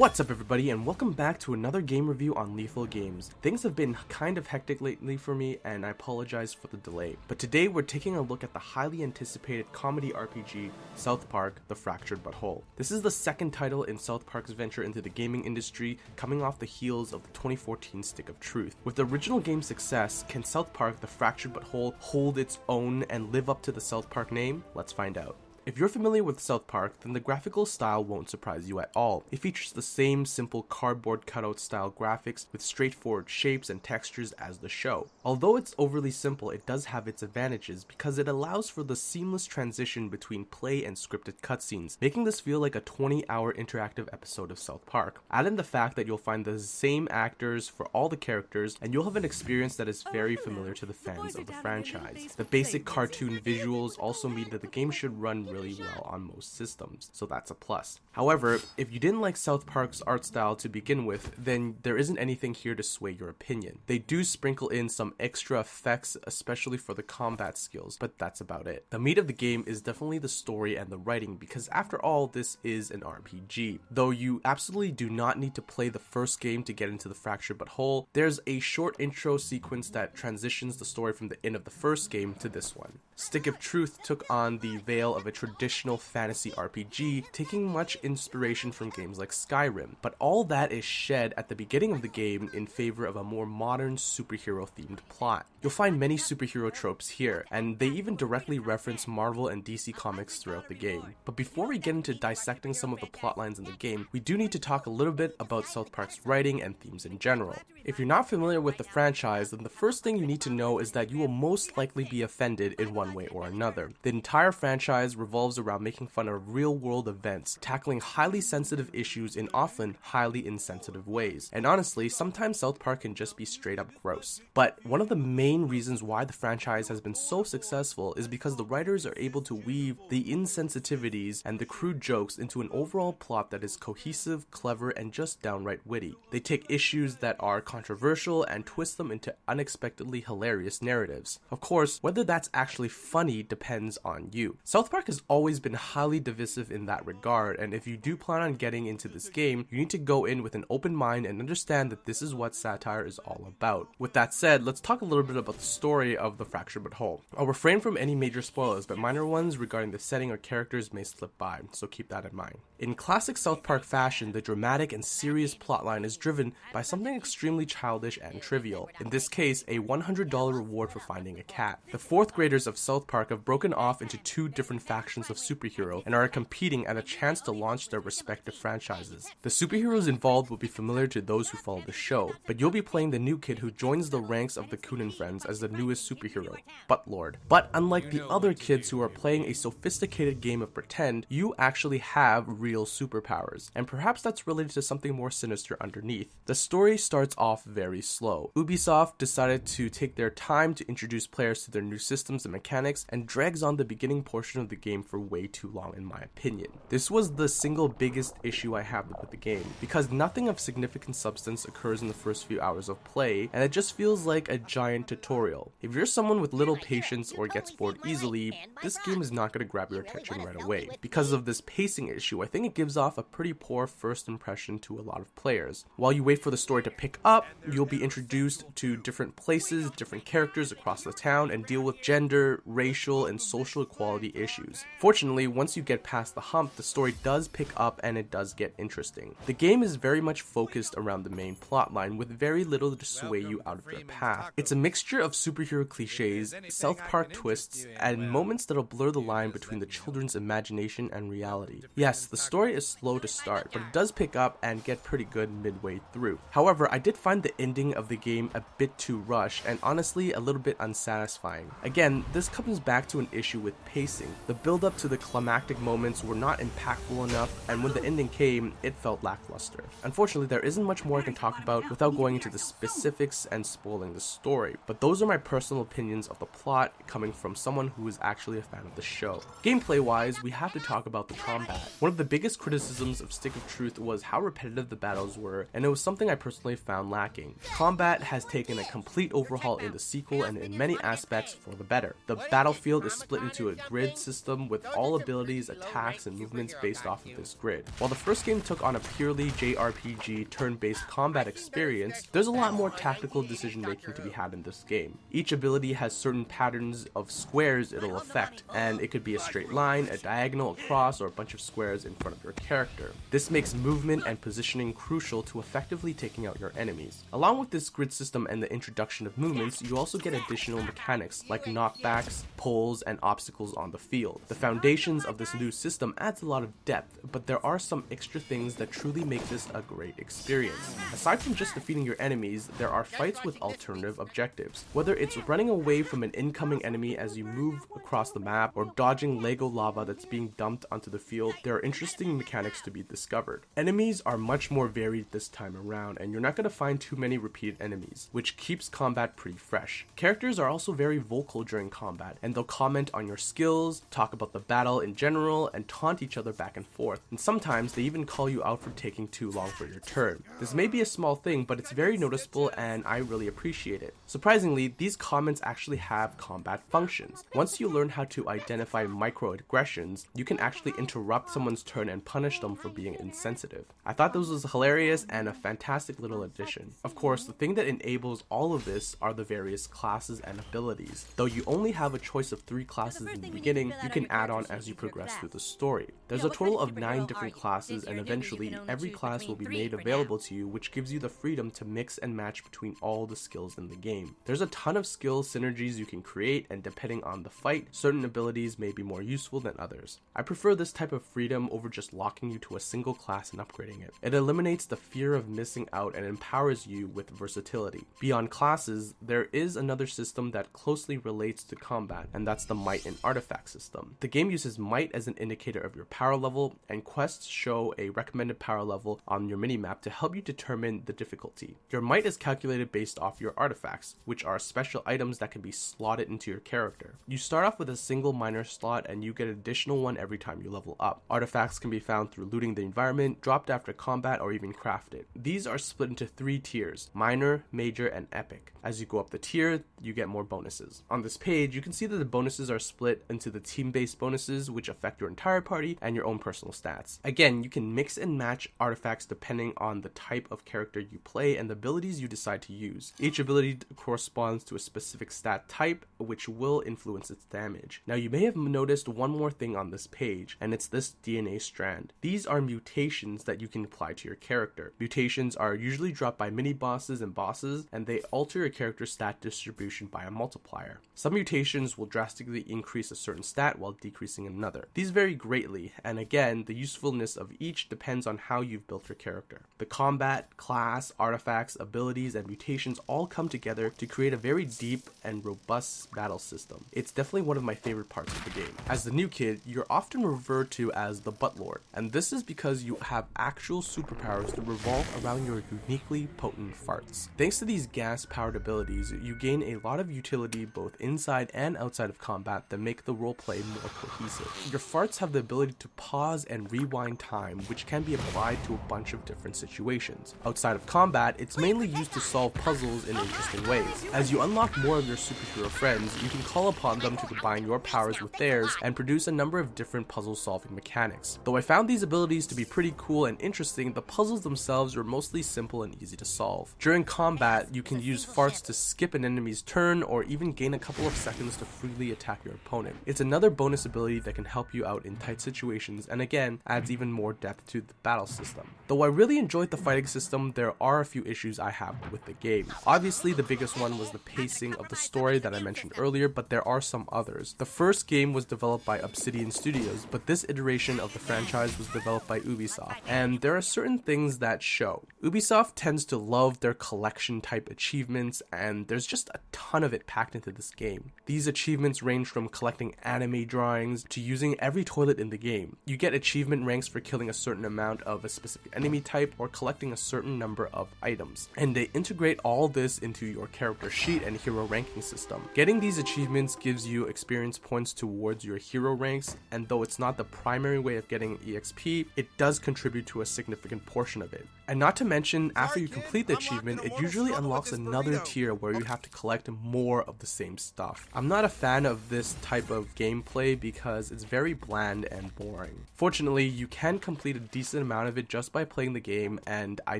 What's up everybody, and welcome back to another game review on Lethal Games. Things have been kind of hectic lately for me, and I apologize for the delay. But today we're taking a look at the highly anticipated comedy RPG, South Park: The Fractured But Whole. This is the second title in South Park's venture into the gaming industry, coming off the heels of the 2014 Stick of Truth. With the original game's success, can South Park: The Fractured But Whole hold its own and live up to the South Park name? Let's find out. If you're familiar with South Park, then the graphical style won't surprise you at all. It features the same simple cardboard cutout style graphics with straightforward shapes and textures as the show. Although it's overly simple, it does have its advantages because it allows for the seamless transition between play and scripted cutscenes, making this feel like a 20-hour interactive episode of South Park. Add in the fact that you'll find the same actors for all the characters, and you'll have an experience that is very familiar to the fans of the franchise. The basic cartoon visuals also mean that the game should run really well on most systems, so that's a plus. However, if you didn't like South Park's art style to begin with, then there isn't anything here to sway your opinion. They do sprinkle in some extra effects, especially for the combat skills, but that's about it. The meat of the game is definitely the story and the writing, because after all, this is an RPG. Though you absolutely do not need to play the first game to get into the Fractured But Whole, there's a short intro sequence that transitions the story from the end of the first game to this one. Stick of Truth took on the veil of a traditional fantasy RPG, taking much inspiration from games like Skyrim, but all that is shed at the beginning of the game in favor of a more modern superhero-themed plot. You'll find many superhero tropes here, and they even directly reference Marvel and DC comics throughout the game. But before we get into dissecting some of the plot lines in the game, we do need to talk a little bit about South Park's writing and themes in general. If you're not familiar with the franchise, then the first thing you need to know is that you will most likely be offended in one way or another. The entire franchise revolves around making fun of real-world events, tackling highly sensitive issues in often highly insensitive ways. And honestly, sometimes South Park can just be straight up gross. But one of the main reasons why the franchise has been so successful is because the writers are able to weave the insensitivities and the crude jokes into an overall plot that is cohesive, clever, and just downright witty. They take issues that are controversial and twist them into unexpectedly hilarious narratives. Of course, whether that's actually funny depends on you. South Park has always been highly divisive in that regard, and if you do plan on getting into this game, you need to go in with an open mind and understand that this is what satire is all about. With that said, let's talk a little bit about the story of The Fractured But Whole. I'll refrain from any major spoilers, but minor ones regarding the setting or characters may slip by, so keep that in mind. In classic South Park fashion, the dramatic and serious plotline is driven by something extremely childish and trivial. In this case, a $100 reward for finding a cat. The fourth graders of South Park have broken off into two different factions of superhero and are competing at a chance to launch their respective franchises. The superheroes involved will be familiar to those who follow the show, but you'll be playing the new kid who joins the ranks of the Coonan friends as the newest superhero, Buttlord. But unlike the other kids who are playing a sophisticated game of pretend, you actually have real superpowers, and perhaps that's related to something more sinister underneath. The story starts off very slow. Ubisoft decided to take their time to introduce players to their new systems and mechanics, and drags on the beginning portion of the game for way too long in my opinion. This was the single biggest issue I have with the game, because nothing of significant substance occurs in the first few hours of play, and it just feels like a giant tutorial. If you're someone with little patience or gets bored easily, this game is not going to grab your attention right away. Because of this pacing issue, I think it gives off a pretty poor first impression to a lot of players. While you wait for the story to pick up, you'll be introduced to different places, different characters across the town, and deal with gender, racial, and social equality issues. Fortunately, once you get past the hump, the story does pick up and it does get interesting. The game is very much focused around the main plotline with very little to sway you out of your path. It's a mixture of superhero cliches, South Park twists, and moments that'll blur the line between the children's imagination and reality. Yes, the story is slow to start, but it does pick up and get pretty good midway through. However, I did find the ending of the game a bit too rushed and honestly a little bit unsatisfying. Again, this comes back to an issue with pacing. The build up to the climactic moments were not impactful enough, and when the ending came, it felt lackluster. Unfortunately, there isn't much more I can talk about without going into the specifics and spoiling the story, but those are my personal opinions of the plot coming from someone who is actually a fan of the show. Gameplay wise, we have to talk about the combat. One of the biggest criticisms of Stick of Truth was how repetitive the battles were, and it was something I personally found lacking. Combat has taken a complete overhaul in the sequel and in many aspects for the better. The battlefield is split into a grid system system with all abilities, attacks, and movements based off of this grid. While the first game took on a purely JRPG turn-based combat experience, there's a lot more tactical decision making to be had in this game. Each ability has certain patterns of squares it'll affect, and it could be a straight line, a diagonal, a cross, or a bunch of squares in front of your character. This makes movement and positioning crucial to effectively taking out your enemies. Along with this grid system and the introduction of movements, you also get additional mechanics like knockbacks, pulls, and obstacles on the field. The foundations of this new system adds a lot of depth, but there are some extra things that truly make this a great experience. Aside from just defeating your enemies, there are fights with alternative objectives. Whether it's running away from an incoming enemy as you move across the map, or dodging Lego lava that's being dumped onto the field, there are interesting mechanics to be discovered. Enemies are much more varied this time around, and you're not going to find too many repeated enemies, which keeps combat pretty fresh. Characters are also very vocal during combat, and they'll comment on your skills, talk about the battle in general, and taunt each other back and forth, and sometimes they even call you out for taking too long for your turn. This may be a small thing, but it's very noticeable and I really appreciate it. Surprisingly, these comments actually have combat functions. Once you learn how to identify microaggressions, you can actually interrupt someone's turn and punish them for being insensitive. I thought this was hilarious and a fantastic little addition. Of course, the thing that enables all of this are the various classes and abilities. Though you only have a choice of 3 classes in the beginning, you can add on as you progress through the story. There's a total of 9 different classes, and eventually every class will be made available to you, which gives you the freedom to mix and match between all the skills in the game. There's a ton of skill synergies you can create, and depending on the fight, certain abilities may be more useful than others. I prefer this type of freedom over just locking you to a single class and upgrading it. It eliminates the fear of missing out and empowers you with versatility. Beyond classes, there is another system that closely relates to combat, and that's the might and artifact system. The game uses might as an indicator of your power level, and quests show a recommended power level on your minimap to help you determine the difficulty. Your might is calculated based off your artifacts, which are special items that can be slotted into your character. You start off with a single minor slot, and you get an additional one every time you level up. Artifacts can be found through looting the environment, dropped after combat, or even crafted. These are split into 3 tiers: minor, major, and epic. As you go up the tier, you get more bonuses. On this page, you can see that the bonuses are split into the team-based bonuses, which affect your entire party, and your own personal stats. Again, you can mix and match artifacts depending on the type of character you play and the abilities you decide to use. Each ability corresponds to a specific stat type, which will influence its damage. Now, you may have noticed one more thing on this page, and it's this DNA strand. These are mutations that you can apply to your character. Mutations are usually dropped by mini-bosses and bosses, and they alter your character's stat distribution by a multiplier. Some mutations will drastically increase a certain stat while decreasing another. These vary greatly, and again, the usefulness of each depends on how you've built your character. The combat, class, artifacts, abilities, and mutations all come together to create a very deep and robust battle system. It's definitely one of my favorite parts of the game. As the new kid, you're often referred to as the Butt Lord, and this is because you have actual superpowers that revolve around your uniquely potent farts. Thanks to these gas-powered abilities, you gain a lot of utility both inside and outside of combat that make the roleplay more cohesive. Your farts have the ability to pause and rewind time, which can be applied to a bunch of different situations. Outside of combat, it's mainly used to solve puzzles in interesting ways. As you unlock more of your superhero friends, you can call upon them to combine your powers with theirs and produce a number of different puzzle-solving mechanics. Though I found these abilities to be pretty cool and interesting, the puzzles themselves are mostly simple and easy to solve. During combat, you can use farts to skip an enemy's turn or even gain a couple of seconds to freely attack your opponent. It's another bonus ability that can help you out in tight situations, and again, adds even more depth to the battle system. Though I really enjoyed the fighting system, there are a few issues I have with the game. Obviously, the biggest one was the pacing of the story that I mentioned earlier, but there are some others. The first game was developed by Obsidian Studios, but this iteration of the franchise was developed by Ubisoft, and there are certain things that show. Ubisoft tends to love their collection type achievements, and there's just a ton of it packed into this game. These achievements range from collecting anime drawings to using every toilet in the game. You get achievement ranks for killing a certain amount of a specific enemy type or collecting a certain number of items, and they integrate all this into your character sheet and hero ranking system. Getting these achievements gives you experience points towards your hero ranks, and though it's not the primary way of getting EXP, it does contribute to a significant portion of it. And not to mention, after you complete the achievement, it usually unlocks another tier where you have to collect more of the same stuff. I'm not a fan of this type of gameplay because it's very bland and boring. Fortunately, you can complete a decent amount of it just by playing the game, and I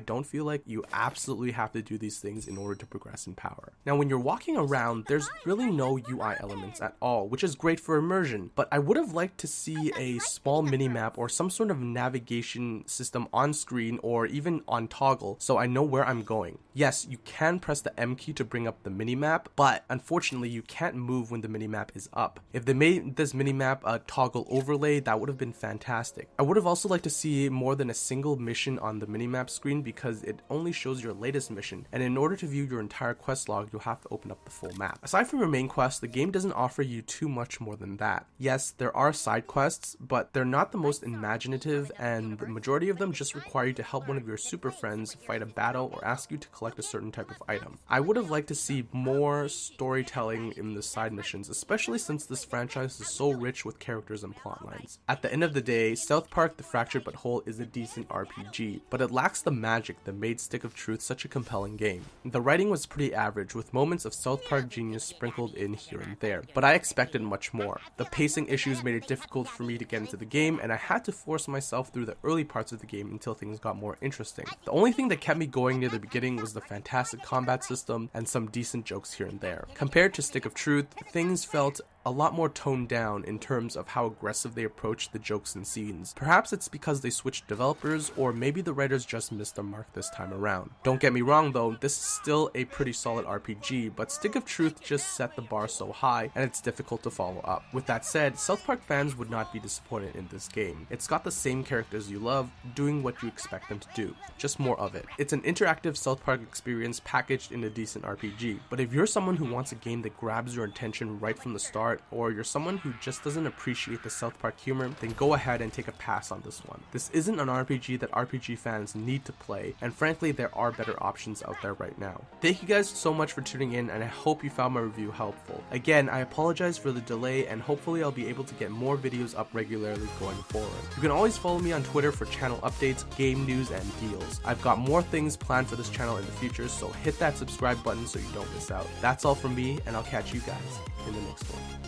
don't feel like you absolutely have to do these things in order to progress in power. Now, when you're walking around, there's really no UI elements at all, which is great for immersion, but I would have liked to see a small minimap or some sort of navigation system on screen or even on toggle so I know where I'm going. Yes, you can press the M key to bring up the minimap, but unfortunately you can't move when the minimap is up. If they made this minimap a toggle overlay, that would have been fantastic. I would have also liked to see more than a single mission on the minimap screen because it only shows your latest mission, and in order to view your entire quest log, you'll have to open up the full map. Aside from your main quest, the game doesn't offer you too much more than that. Yes, there are side quests, but they're not the most imaginative, and the majority of them just require you to help one of your super friends fight a battle or ask you to collect a certain type of item. I would have liked to see more storytelling in the side missions, especially since this franchise is so rich with characters and plot lines. At the end of the day, South Park: The Fractured But Whole is a decent RPG, but it lacks the magic that made Stick of Truth such a compelling game. The writing was pretty average, with moments of South Park genius sprinkled in here and there, but I expected much more. The pacing issues made it difficult for me to get into the game, and I had to force myself through the early parts of the game until things got more interesting. The only thing that kept me going near the beginning was the fantastic combat system and some decent jokes here and there. Compared to Stick of Truth, things felt a lot more toned down in terms of how aggressive they approached the jokes and scenes. Perhaps it's because they switched developers, or maybe the writers just missed their mark this time around. Don't get me wrong though, this is still a pretty solid RPG, but Stick of Truth just set the bar so high, and it's difficult to follow up. With that said, South Park fans would not be disappointed in this game. It's got the same characters you love, doing what you expect them to do, just more of it. It's an interactive South Park experience packaged in a decent RPG, but if you're someone who wants a game that grabs your attention right from the start, or you're someone who just doesn't appreciate the South Park humor, then go ahead and take a pass on this one. This isn't an RPG that RPG fans need to play, and frankly there are better options out there right now. Thank you guys so much for tuning in, and I hope you found my review helpful. Again, I apologize for the delay, and hopefully I'll be able to get more videos up regularly going forward. You can always follow me on Twitter for channel updates, game news, and deals. I've got more things planned for this channel in the future, so hit that subscribe button so you don't miss out. That's all from me, and I'll catch you guys in the next one.